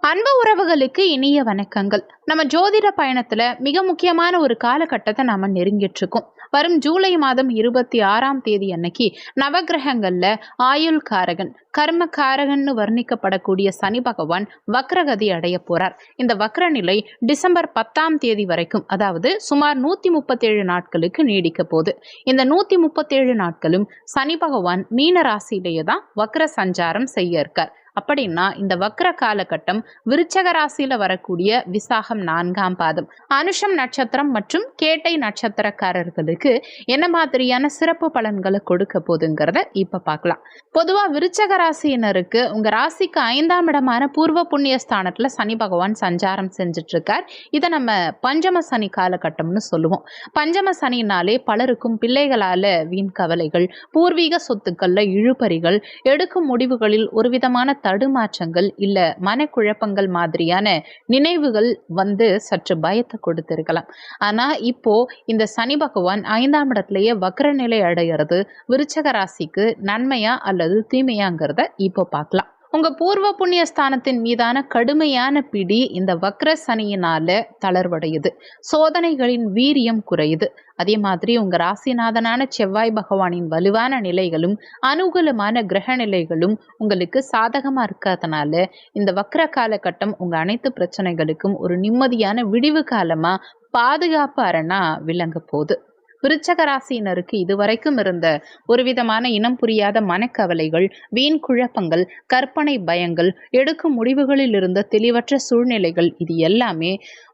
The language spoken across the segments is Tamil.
அன்பு உறவுகளுக்கு இனிய வணக்கங்கள். நம்ம ஜோதிட பயணத்துல மிக முக்கியமான ஒரு காலகட்டத்தை நாம நெருங்கிட்டு இருக்கோம். வரும் ஜூலை மாதம் 26ஆம் தேதி அன்னைக்கு நவகிரகங்கள்ல ஆயுள் காரகன், கர்ம காரகன்னு வர்ணிக்கப்படக்கூடிய சனி பகவான் வக்ரகதி அடைய போறார். இந்த வக்ர நிலை டிசம்பர் 10ஆம் தேதி வரைக்கும், அதாவது சுமார் 137 நாட்களுக்கு நீடிக்க போகுது. இந்த 137 நாட்களும் சனி பகவான் மீன ராசியிலேயே தான் வக்ர சஞ்சாரம் செய்ய இருக்கார். அப்படின்னா இந்த வக்ர காலகட்டம் விருச்சக ராசியில வரக்கூடிய விசாகம் 4ஆம் பாதம், அனுஷம் நட்சத்திரம் மற்றும் கேட்டை நட்சத்திரக்காரர்களுக்கு என்ன மாதிரியான சிறப்பு பலன்களை கொடுக்க போகுதுங்கிறத இப்ப பார்க்கலாம். பொதுவா விருச்சக ராசியினருக்கு உங்க ராசிக்கு 5ஆம் இடமான பூர்வ புண்ணிய ஸ்தானத்துல சனி பகவான் சஞ்சாரம் செஞ்சுட்டு இருக்கார். இதை நம்ம பஞ்சம சனி காலகட்டம்னு சொல்லுவோம். பஞ்சம சனினாலே பலருக்கும் பிள்ளைகளால வீண் கவலைகள், பூர்வீக சொத்துக்கள்ல இழுபறிகள், எடுக்கும் முடிவுகளில் ஒரு விதமான தடுமாற்றங்கள் இல்ல மனக்குழப்பங்கள் மாதிரியான நினைவுகள் சற்று பயத்தை கொடுத்திருக்கலாம். ஆனா இப்போ இந்த சனி பகவான் 5ஆம் இடத்திலேயே வக்ர நிலை அடைகிறது விருச்சக ராசிக்கு நன்மையா அல்லது தீமையாங்கிறத இப்போ பார்க்கலாம். உங்க பூர்வ புண்ணிய ஸ்தானத்தின் மீதான கடுமையான பிடி இந்த வக்ர சனியினால தளர்வடையுது. சோதனைகளின் வீரியம் குறையுது. அதே மாதிரி உங்க ராசிநாதனான செவ்வாய் பகவானின் வலுவான நிலைகளும் அனுகூலமான கிரக நிலைகளும் உங்களுக்கு சாதகமா இருக்கிறதுனால இந்த வக்ர காலகட்டம் உங்க அனைத்து பிரச்சனைகளுக்கும் ஒரு நிம்மதியான விடிவு காலமா, பாதுகாப்பு அரணா விளங்க போகுது. விருச்சக ராசியினருக்கு இதுவரைக்கும் இருந்த ஒரு விதமான இனம் புரியாத மனக்கவலைகள், வீண் குழப்பங்கள், கற்பனை பயங்கள், எடுக்கும் முடிவுகளில் இருந்த தெளிவற்ற சூழ்நிலைகள், இது எல்லாமே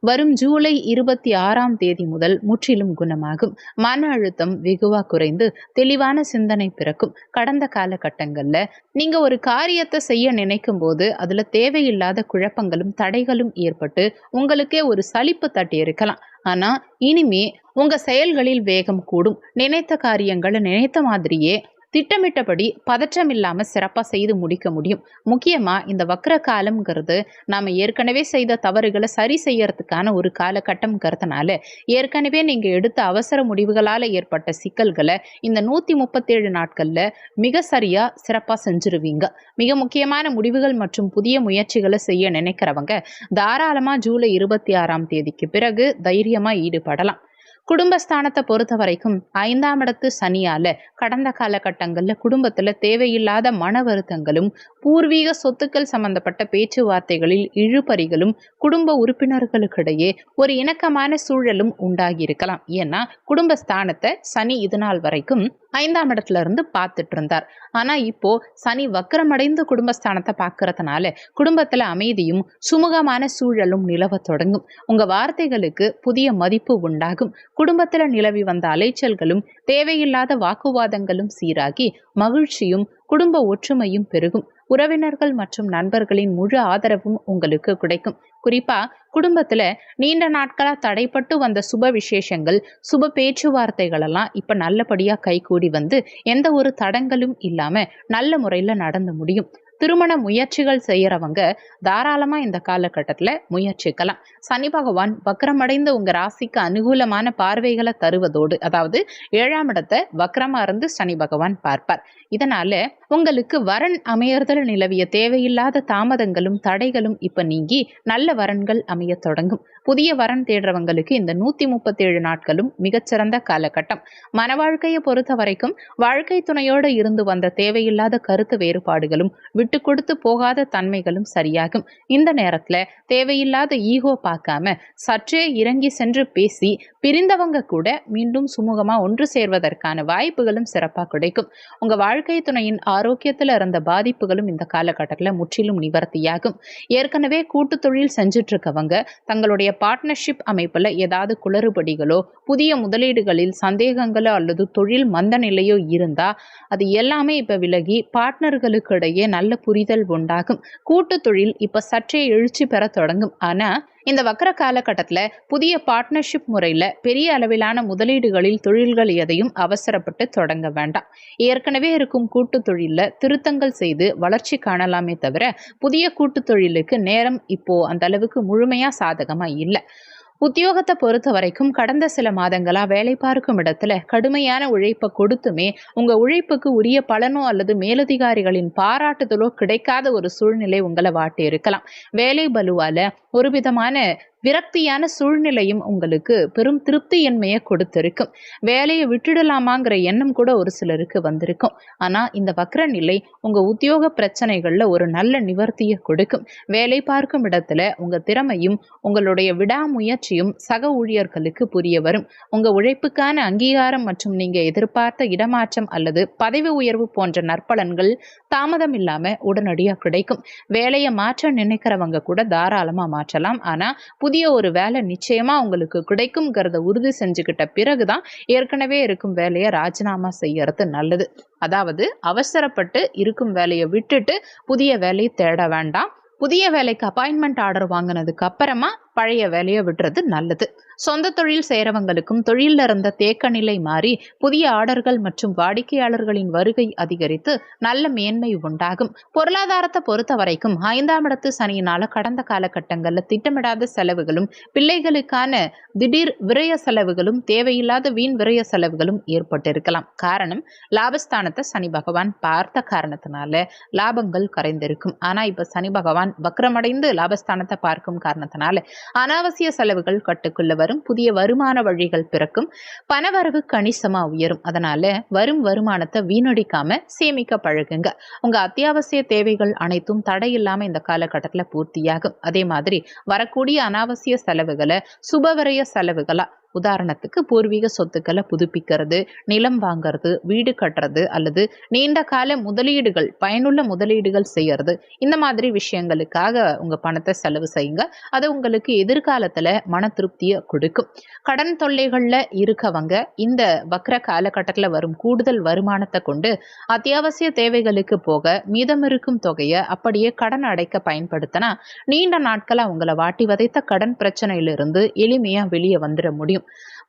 வரும் ஜூலை 26ஆம் தேதி முதல் முற்றிலும் குணமாகும். மன அழுத்தம் வெகுவா குறைந்து தெளிவான சிந்தனை பிறக்கும். கடந்த காலகட்டங்கள்ல நீங்க ஒரு காரியத்தை செய்ய நினைக்கும் போது அதுல தேவையில்லாத குழப்பங்களும் தடைகளும் ஏற்பட்டு உங்களுக்கே ஒரு சலிப்பு தட்டி இருக்கலாம். ஆனா இனிமே உங்க செயல்களில் வேகம் கூடும். நினைத்த காரியங்களை நினைத்த மாதிரியே திட்டமிட்டபடி பதற்றம் இல்லாம சிறப்பா செய்து முடிக்க முடியும். முக்கியமா இந்த வக்ர காலம்ங்கிறது நாம ஏற்கனவே செய்த தவறுகளை சரி செய்யறதுக்கான ஒரு காலகட்டம்ங்கிறதுனால ஏற்கனவே நீங்க எடுத்த அவசர முடிவுகளால ஏற்பட்ட சிக்கல்களை இந்த 137 நாட்கள்ல மிக சரியா சிறப்பா செஞ்சிருவீங்க. மிக முக்கியமான முடிவுகள் மற்றும் புதிய முயற்சிகளை செய்ய நினைக்கிறவங்க தாராளமா ஜூலை 26ஆம் தேதிக்கு பிறகு தைரியமா ஈடுபடலாம். குடும்பஸ்தானத்தை பொறுத்த வரைக்கும் 5ஆம் இடத்து சனியால கடந்த காலகட்டங்கள்ல குடும்பத்துல தேவையில்லாத மன வருத்தங்களும், பூர்வீக சொத்துக்கள் சம்பந்தப்பட்ட பேச்சுவார்த்தைகளில் இழுபறிகளும், குடும்ப உறுப்பினர்களுக்கிடையே ஒரு இணக்கமான சூழலும் உண்டாகி இருக்கலாம். ஏன்னா குடும்பஸ்தானத்தை சனி இதுநாள் வரைக்கும் 5ஆம் இடத்துல இருந்து பார்த்துட்டு இருந்தார். ஆனா இப்போ சனி வக்ரமடைந்து குடும்பஸ்தானத்தை பார்க்கறதுனால குடும்பத்துல அமைதியும் சுமூகமான சூழலும் நிலவ தொடங்கும். உங்க வார்த்தைகளுக்கு புதிய மதிப்பு உண்டாகும். குடும்பத்துல நிலவி வந்த அலைச்சல்களும் தேவையில்லாத வாக்குவாதங்களும் சீராகி மகிழ்ச்சியும் குடும்ப ஒற்றுமையும் பெருகும். உறவினர்கள் மற்றும் நண்பர்களின் முழு ஆதரவும் உங்களுக்கு கிடைக்கும். குறிப்பா குடும்பத்துல நீண்ட நாட்களா தடைப்பட்டு வந்த சுப விசேஷங்கள், சுப பேச்சுவார்த்தைகள் எல்லாம் இப்ப நல்லபடியா கைகூடி எந்த ஒரு தடங்களும் இல்லாம நல்ல முறையில நடந்து முடியும். திருமண முயற்சிகள் செய்யறவங்க தாராளமா இந்த காலகட்டத்துல முயற்சிக்கலாம். சனி பகவான் வக்ரமடைந்த உங்க ராசிக்கு அனுகூலமான பார்வைகளை தருவதோடு, அதாவது 7ஆம் இடத்தை வக்ரமா இருந்து சனி பகவான் பார்ப்பார். இதனால உங்களுக்கு வரன் அமையறதுல நிலவிய தேவையில்லாத தாமதங்களும் தடைகளும் இப்ப நீங்கி நல்ல வரன்கள் அமைய தொடங்கும். புதிய வரன் தேடுறவங்களுக்கு இந்த 137 நாட்களும் மிகச்சிறந்த காலகட்டம். மன வாழ்க்கையை பொறுத்த வரைக்கும் வாழ்க்கை துணையோடு இருந்து வந்த தேவையில்லாத கருத்து வேறுபாடுகளும் விட்டு கொடுத்து போகாத தன்மைகளும் சரியாகும். இந்த நேரத்துல தேவையில்லாத ஈகோ பார்க்காம சற்றே இறங்கி சென்று பேசி பிரிந்தவங்க கூட மீண்டும் சுமூகமா ஒன்று சேர்வதற்கான வாய்ப்புகளும் சிறப்பா கிடைக்கும். உங்க வாழ்க்கை துணையின் ஆரோக்கியத்துல இருந்த பாதிப்புகளும் இந்த காலகட்டத்துல முற்றிலும் நிவர்த்தியாகும். ஏற்கனவே கூட்டு தொழில் செஞ்சுட்டு இருக்கவங்க தங்களுடைய பார்ட்னர்ஷிப் அமைப்புல ஏதாவது குளறுபடிகளோ, புதிய முதலீடுகளில் சந்தேகங்களோ அல்லது தொழில் மந்த நிலையோ இருந்தா அது எல்லாமே இப்ப விலகி பார்ட்னர்களுக்கு இடையே நல்ல புரிதல் உண்டாகும். கூட்டு தொழில் இப்ப சற்றே எழுச்சி பெற தொடங்கும். ஆனா இந்த வக்ர காலகட்டத்துல புதிய பார்ட்னர்ஷிப் முறையில பெரிய அளவிலான முதலீடுகளில் தொழில்கள் எதையும் அவசரப்பட்டு தொடங்க வேண்டாம். ஏற்கனவே இருக்கும் கூட்டு தொழில திருத்தங்கள் செய்து வளர்ச்சி காணலாமே தவிர புதிய கூட்டு தொழிலுக்கு நேரம் இப்போ அந்த அளவுக்கு முழுமையா சாதகமா இல்லை. உத்தியோகத்தை பொறுத்த வரைக்கும் கடந்த சில மாதங்களா வேலை பார்க்கும் இடத்துல கடுமையான உழைப்பை கொடுத்துமே உங்க உழைப்புக்கு உரிய பலனோ அல்லது மேலதிகாரிகளின் பாராட்டுதலோ கிடைக்காத ஒரு சூழ்நிலை உங்களை வாட்டி இருக்கலாம். வேலை பலுவால ஒரு விதமான விரக்தியான சூழ்நிலையும் உங்களுக்கு பெரும் திருப்தியின்மையை கொடுத்திருக்கும். வேலையை விட்டுடலாமாங்கிற எண்ணம் கூட ஒரு சிலருக்கு வந்திருக்கும். ஆனா இந்த வக்ர நிலை உங்க உத்தியோக பிரச்சனைகள்ல ஒரு நல்ல நிவர்த்தியை கொடுக்கும். வேலை பார்க்கும் இடத்துல உங்க திறமையும் உங்களுடைய விடாமுயற்சியும் சக ஊழியர்களுக்கு புரிய வரும். உங்க உழைப்புக்கான அங்கீகாரம் மற்றும் நீங்க எதிர்பார்த்த இடமாற்றம் அல்லது பதவி உயர்வு போன்ற நற்பலன்கள் தாமதம் இல்லாம உடனடியாக கிடைக்கும். வேலையை மாற்ற நினைக்கிறவங்க கூட தாராளமா மாற்றலாம். ஆனா புதிய ஒரு வேலை நிச்சயமா உங்களுக்கு கிடைக்கும்ங்கிறத உறுதி செஞ்சுக்கிட்ட பிறகுதான் ஏற்கனவே இருக்கும் வேலையை ராஜினாமா செய்யறது நல்லது. அதாவது அவசரப்பட்டு இருக்கும் வேலையை விட்டுட்டு புதிய வேலையை தேட வேண்டாம். புதிய வேலைக்கு அப்பாயின்மெண்ட் ஆர்டர் வாங்கினதுக்கு அப்புறமா பழைய வேலையை விடுறது நல்லது. சொந்த தொழில் செய்கிறவங்களுக்கும் தொழிலில் இருந்த தேக்க நிலை மாறி புதிய ஆர்டர்கள் மற்றும் வாடிக்கையாளர்களின் வருகை அதிகரித்து நல்ல மேன்மை உண்டாகும். பொருளாதாரத்தை பொறுத்த வரைக்கும் 5ஆம் இடத்து சனியினால கடந்த காலகட்டங்களில் திட்டமிடாத செலவுகளும் பிள்ளைகளுக்கான திடீர் விரய செலவுகளும் தேவையில்லாத வீண் விரய செலவுகளும் ஏற்பட்டிருக்கலாம். காரணம் லாபஸ்தானத்தை சனி பகவான் பார்த்த காரணத்தினால லாபங்கள் கரைந்திருக்கும். ஆனா இப்ப சனி பகவான் வக்ரமடைந்து லாபஸ்தானத்தை பார்க்கும் காரணத்தினால அனாவசிய செலவுகள் கட்டுக்குள்ள வரும். புதிய வருமான வழிகள் பிறக்கும். பணவரவு கணிசமா உயரும். அதனால வரும் வருமானத்தை வீணடிக்காம சேமிக்க பழகுங்க. உங்க அத்தியாவசிய தேவைகள் அனைத்தும் தடையில்லாம இந்த காலகட்டத்துல பூர்த்தியாகும். அதே மாதிரி வரக்கூடிய அனாவசிய செலவுகளை சுபவிரய செலவுகளா, உதாரணத்துக்கு பூர்வீக சொத்துக்களை புதுப்பிக்கிறது, நிலம் வாங்கிறது, வீடு கட்டுறது அல்லது நீண்ட கால முதலீடுகள், பயனுள்ள முதலீடுகள் செய்யறது, இந்த மாதிரி விஷயங்களுக்காக உங்க பணத்தை செலவு செய்யுங்க. அது உங்களுக்கு எதிர்காலத்துல மன திருப்தியை கொடுக்கும். கடன் தொல்லைகள்ல இருக்கவங்க இந்த வக்ர காலகட்டத்துல வரும் கூடுதல் வருமானத்தை கொண்டு அத்தியாவசிய தேவைகளுக்கு போக மீதம் இருக்கும் தொகையை அப்படியே கடன் அடைக்க பயன்படுத்தினா நீண்ட நாட்களா உங்களை வாட்டி வதைத்த கடன் பிரச்சனையிலிருந்து எளிமையா வெளியே வந்துட முடியும்.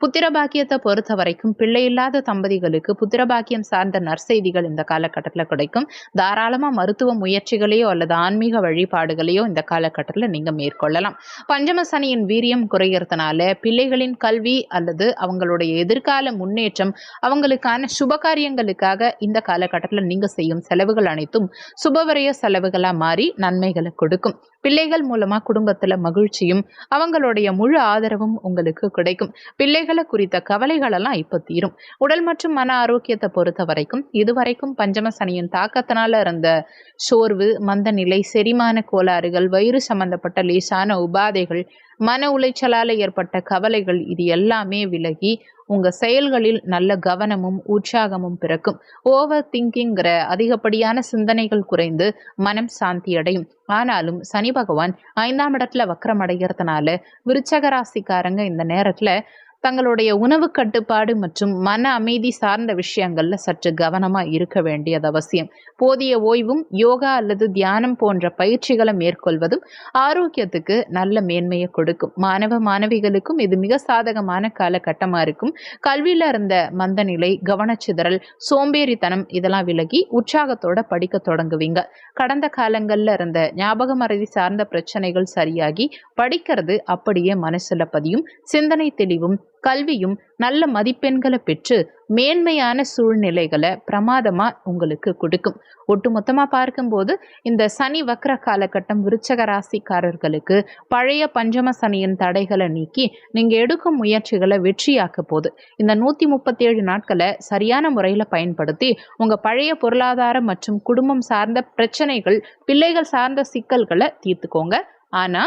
புத்திரபாக்கியத்தை பொறுத்த வரைக்கும் பிள்ளை இல்லாத தம்பதிகளுக்கு புத்திரபாக்கியம் சார்ந்த நற்செய்திகள் இந்த காலகட்டத்தில் கிடைக்கும். தாராளமா மருத்துவ முயற்சிகளையோ அல்லது ஆன்மீக வழிபாடுகளையோ இந்த காலகட்டத்தில் நீங்க மேற்கொள்ளலாம். பஞ்சம சனியின் வீரியம் குறையறதுனால பிள்ளைகளின் கல்வி அல்லது அவங்களுடைய எதிர்கால முன்னேற்றம், அவங்களுக்கான சுபகாரியங்களுக்காக இந்த காலகட்டத்தில் நீங்க செய்யும் செலவுகள் அனைத்தும் சுபவிரய செலவுகளா மாறி நன்மைகளை கொடுக்கும். பிள்ளைகள் மூலமா குடும்பத்துல மகிழ்ச்சியும் அவங்களுடைய முழு ஆதரவும் உங்களுக்கு கிடைக்கும். பிள்ளைகளை குறித்த கவலைகள் எல்லாம் இப்ப தீரும். உடல் மற்றும் மன ஆரோக்கியத்தை பொறுத்த வரைக்கும் இதுவரைக்கும் பஞ்சம சனியின் தாக்கத்தினால இருந்த சோர்வு, மந்த நிலை, செரிமான கோளாறுகள், வயிறு சம்பந்தப்பட்ட லேசான உபாதைகள், மன உளைச்சலால ஏற்பட்ட கவலைகள், இது எல்லாமே விலகி உங்க செயல்களில் நல்ல கவனமும் உற்சாகமும் பிறக்கும். ஓவர் திங்கிங்கிற அதிகப்படியான சிந்தனைகள் குறைந்து மனம் சாந்தி அடையும். ஆனாலும் சனி பகவான் 5ஆம் இடத்துல வக்ரம் அடைகிறதுனால விருச்சக ராசிக்காரங்க இந்த நேரத்துல தங்களுடைய உணவு கட்டுப்பாடு மற்றும் மன அமைதி சார்ந்த விஷயங்கள்ல சற்று கவனமா இருக்க வேண்டியது அவசியம். போதிய ஓய்வும் யோகா அல்லது தியானம் போன்ற பயிற்சிகளை மேற்கொள்வதும் ஆரோக்கியத்துக்கு நல்ல மேன்மையை கொடுக்கும். மாணவ மாணவிகளுக்கும் இது மிக சாதகமான காலகட்டமா இருக்கும். கல்வியில இருந்த மந்தநிலை, கவனச்சிதறல், சோம்பேறித்தனம் இதெல்லாம் விலகி உற்சாகத்தோட படிக்க தொடங்குவீங்க. கடந்த காலங்கள்ல இருந்த ஞாபக மறதி சார்ந்த பிரச்சனைகள் சரியாகி படிக்கிறது அப்படியே மனசுல பதியும். சிந்தனை தெளிவும் கல்வியும் நல்ல மதிப்பெண்களை பெற்று மேன்மையான சூழ்நிலைகளை பிரமாதமா உங்களுக்கு கொடுக்கும். ஒட்டுமொத்தமா பார்க்கும்போது இந்த சனி வக்ர காலகட்டம் விருச்சக ராசிக்காரர்களுக்கு பழைய பஞ்சம சனியின் தடைகளை நீக்கி நீங்க எடுக்கும் முயற்சிகளை வெற்றியாக்க போகுது. இந்த 137 நாட்களை சரியான முறையில பயன்படுத்தி உங்க பழைய பொருளாதார மற்றும் குடும்பம் சார்ந்த பிரச்சனைகள், பிள்ளைகள் சார்ந்த சிக்கல்களை தீர்த்துக்கோங்க. ஆனா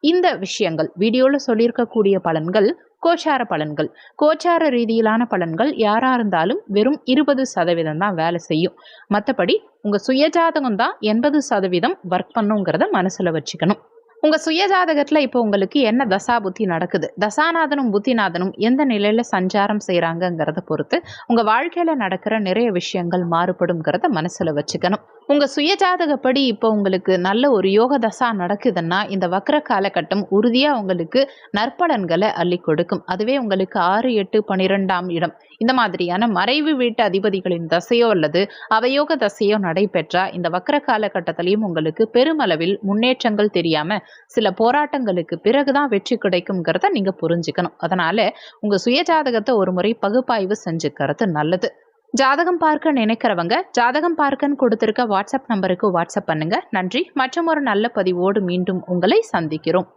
இந்த விஷயங்கள் வீடியோல சொல்லியிருக்கக்கூடிய பலன்கள் கோச்சார பலன்கள். கோச்சார ரீதியிலான பலன்கள் யாரா இருந்தாலும் வெறும் 20% தான் வேலை செய்யும். மற்றபடி உங்க சுயஜாதகம் தான் 80% ஒர்க் பண்ணுங்கிறத மனசுல வச்சுக்கணும். உங்க சுயஜாதகத்துல இப்போ உங்களுக்கு என்ன தசா புத்தி நடக்குது, தசாநாதனும் புத்திநாதனும் எந்த நிலையில சஞ்சாரம் செய்யறாங்கிறத பொறுத்து உங்க வாழ்க்கையில நடக்கிற நிறைய விஷயங்கள் மாறுபடும்ங்கிறத மனசுல வச்சுக்கணும். உங்க சுயஜாதகப்படி இப்போ உங்களுக்கு நல்ல ஒரு யோக தசா நடக்குதுன்னா இந்த வக்ர காலகட்டம் உறுதியா உங்களுக்கு நற்பலன்களை அள்ளி கொடுக்கும். அதுவே உங்களுக்கு 6, 8, 12ஆம் இடம் இந்த மாதிரியான மறைவு வீட்டு அதிபதிகளின் தசையோ அல்லது அவயோக தசையோ நடைபெற்றா இந்த வக்ர காலகட்டத்திலையும் உங்களுக்கு பெருமளவில் முன்னேற்றங்கள் தெரியாம சில போராட்டங்களுக்கு பிறகுதான் வெற்றி கிடைக்கும்ங்கிறத நீங்க புரிஞ்சுக்கணும். அதனால உங்க சுயஜாதகத்தை ஒரு முறை பகுப்பாய்வு செஞ்சுக்கிறது நல்லது. ஜாதகம் பார்க்க நினைக்கிறவங்க ஜாதகம் பார்க்கன்னு கொடுத்திருக்க வாட்ஸ்அப் நம்பருக்கு வாட்ஸ்அப் பண்ணுங்க. நன்றி. மற்றும் ஒரு நல்ல பதிவோடு மீண்டும் உங்களை சந்திக்கிறோம்.